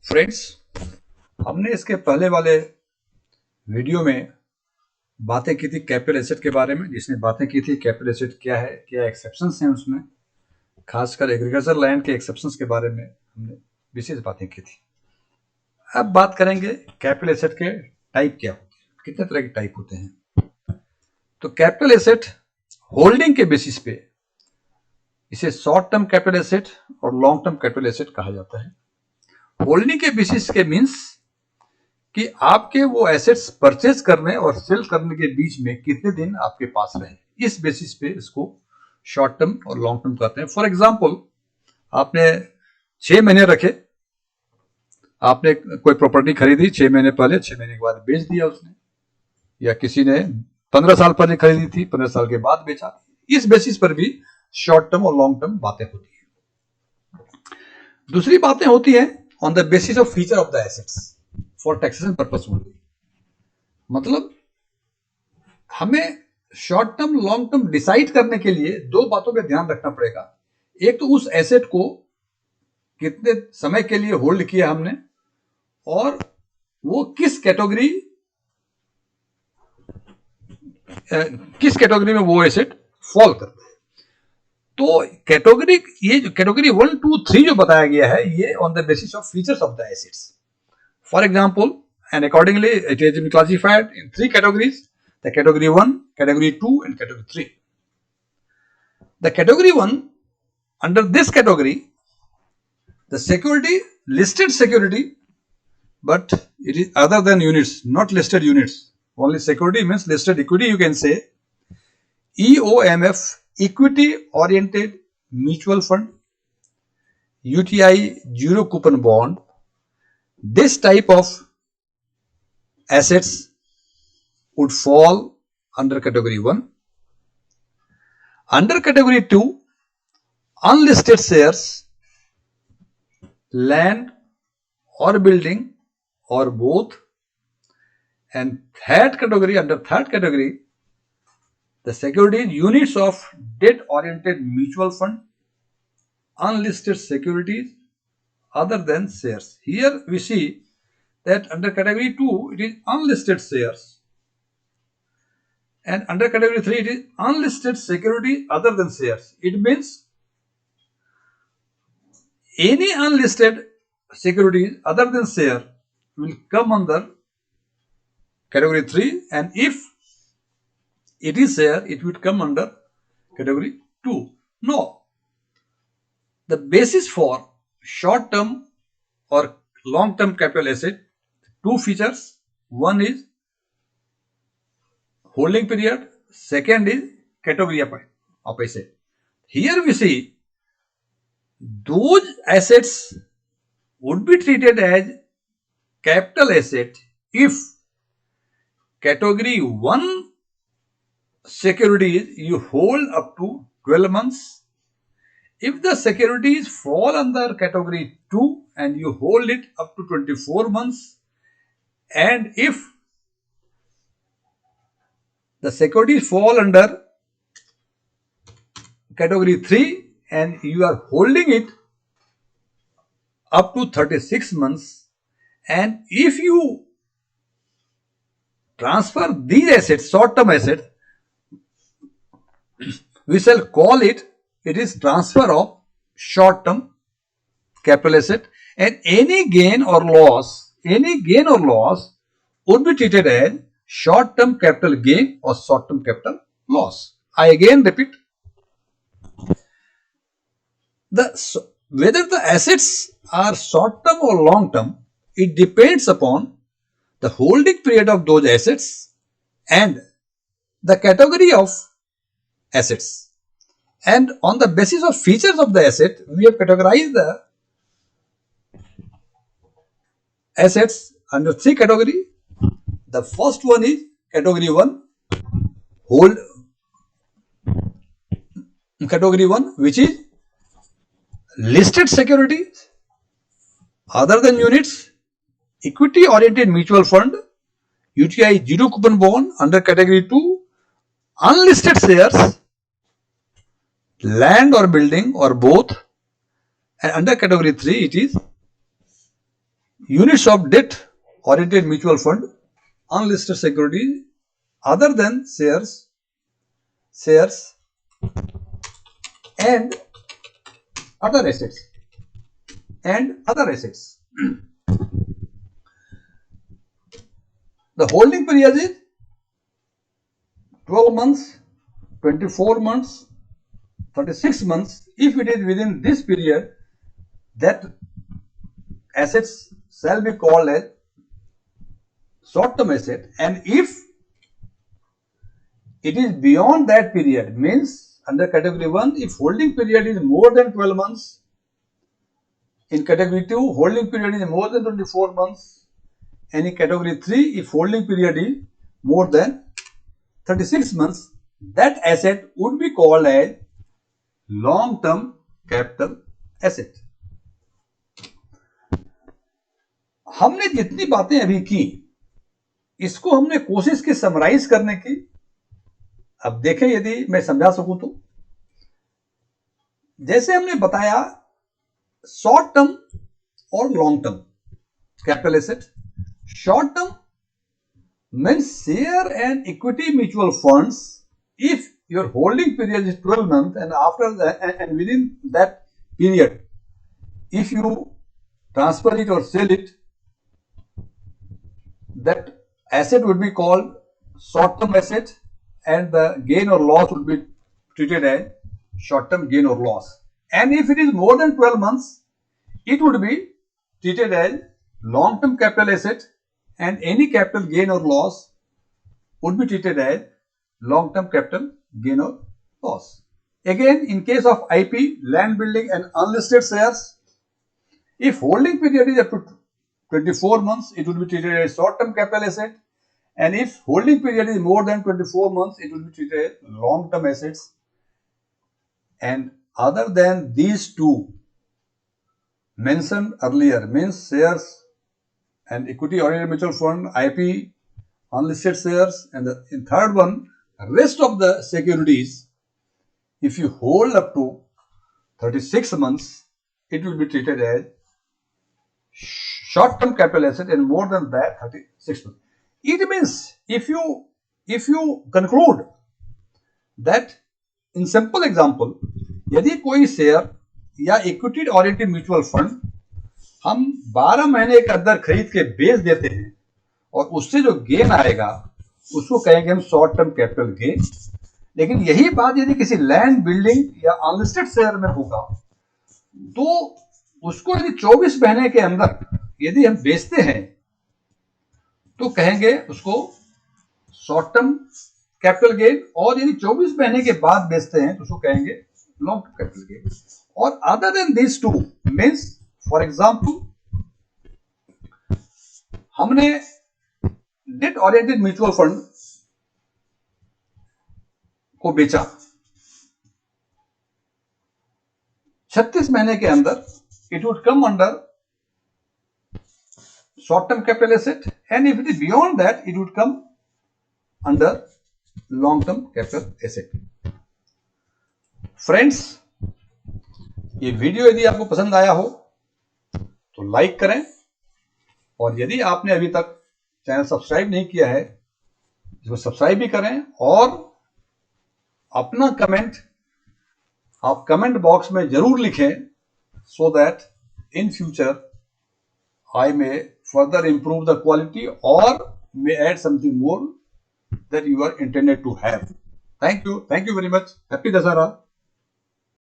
Friends, हमने इसके पहले वाले वीडियो में बातें की थी कैपिटल एसेट के बारे में, जिसने बातें की थी कैपिटल एसेट क्या है, क्या एक्सेप्शंस हैं उसमें, खासकर एग्रीकल्चर लैंड के एक्सेप्शंस के बारे में हमने विशेष बातें की थी। अब बात करेंगे कैपिटल एसेट के टाइप क्या होते हैं, कितने तरह के टाइप होते हैं। तो कैपिटल एसेट होल्डिंग के बेसिस पे इसे शॉर्ट टर्म कैपिटल एसेट और लॉन्ग टर्म कैपिटल एसेट कहा जाता है। होल्डिंग के बेसिस के मींस कि आपके वो एसेट्स परचेज करने और सेल करने के बीच में कितने दिन आपके पास रहे, इस बेसिस पे इसको शॉर्ट टर्म और लॉन्ग टर्म कहते हैं। फॉर एग्जांपल, आपने 6 महीने रखे, आपने कोई प्रॉपर्टी खरीदी 6 महीने पहले, 6 महीने के बाद बेच दिया उसने, या किसी ने 15 साल पहले खरीदी थी, 15 साल के बाद बेचा। इस बेसिस पर भी शॉर्ट टर्म और लॉन्ग टर्म बातें होती है। दूसरी बातें होती है on the basis of feature of the assets for taxation purpose only. मतलब हमें short term long term decide करने के लिए दो बातों पे ध्यान रखना पड़ेगा। एक तो उस एसेट को कितने समय के लिए होल्ड किया हमने, और वो किस कैटेगरी में वो एसेट फॉल करता है। तो कैटेगरी, ये जो कैटेगरी 1, 2, 3 जो बताया गया है, ये on the basis of features of the assets. For example, and accordingly it has been classified in 3 categories: the category 1, category 2 and category 3. The category 1, under this category, the security, listed security, but it is other than units, not listed units. Only security means listed equity, you can say. EOMF, equity oriented mutual fund, UTI zero coupon bond. This type of assets would fall under category 1. Under category 2, unlisted shares, land or building or both. And third category, under third category, the securities, units of debt oriented mutual fund, unlisted securities other than shares. Here we see that under category 2 it is unlisted shares, and under category 3 it is unlisted security other than shares. It means any unlisted securities other than share will come under category 3, and if it is share, it would come under category 2. No, the basis for short term or long term capital asset, 2 features. One is holding period, second is category of asset. Here we see those assets would be treated as capital asset if category 1 securities you hold up to 12 months. If the securities fall under category 2 and you hold it up to 24 months, and if the securities fall under category 3 and you are holding it up to 36 months, and if you transfer these assets, short-term assets, we shall call it is transfer of short-term capital asset, and any gain or loss would be treated as short-term capital gain or short-term capital loss. I again repeat, whether the assets are short-term or long-term, it depends upon the holding period of those assets and the category of assets. And on the basis of features of the asset, we have categorized the assets under 3 categories. The first one is category 1, category 1, which is listed securities other than units, equity oriented mutual fund, UTI zero coupon bond. Under category 2, unlisted shares, land or building or both. And under category 3 it is units of debt oriented mutual fund, unlisted securities other than shares and other assets The holding period is 12 months, 24 months, 36 months. If it is within this period, that assets shall be called as short-term asset, and if it is beyond that period, means under category 1, if holding period is more than 12 months, in category 2, holding period is more than 24 months, and in category 3, if holding period is more than 36 months, that asset would be called as long-term capital asset. हमने जितनी बातें अभी की, इसको हमने कोशिश की summarise करने की. अब देखें यदि मैं समझा सकूं तो, जैसे हमने बताया शॉर्ट टर्म और long term capital asset. Short term means share and equity mutual funds. If your holding period is 12 months and after that and within that period, if you transfer it or sell it, that asset would be called short-term asset, and the gain or loss would be treated as short-term gain or loss. And if it is more than 12 months, it would be treated as long-term capital asset, and any capital gain or loss would be treated as long-term capital gain or loss. Again, in case of IP, land building and unlisted shares, if holding period is up to 24 months, it would be treated as short-term capital asset, and if holding period is more than 24 months, it would be treated as long-term assets. And other than these two mentioned earlier, means shares and equity oriented mutual fund, IP, unlisted shares, and in third one, rest of the securities, if you hold up to 36 months, it will be treated as short-term capital asset, and more than that 36 months. It means if you conclude that, in simple example, यदि कोई share या equity oriented mutual fund हम 12 महीने के अंदर खरीद के बेच देते हैं और उससे जो गेन आएगा उसको कहेंगे हम शॉर्ट टर्म कैपिटल गेन. लेकिन यही बात यदि किसी लैंड बिल्डिंग या अनलिस्टेड शेयर में होगा तो उसको यदि 24 महीने के अंदर यदि हम बेचते हैं तो कहेंगे उसको शॉर्ट टर्म कैपिटल गेन, और यदि 24 महीने के बाद बेचते हैं तो उसको कहेंगे लॉन्ग टर्म कैपिटल गेन. और other than this two means, for example, हमने डेट ओरिएंटेड म्यूचुअल फंड को बेचा 36 महीने के अंदर, it would come under short term capital asset, and if it is beyond that it would come under long term capital asset. Friends, ये video यदि आपको पसंद आया हो तो लाइक करें, और यदि आपने अभी तक चैनल सब्सक्राइब नहीं किया है इसको सब्सक्राइब भी करें, और अपना कमेंट आप कमेंट बॉक्स में जरूर लिखें, so that in future I may further improve the quality or may add something more that you are intended to have. Thank you very much. Happy Dasara.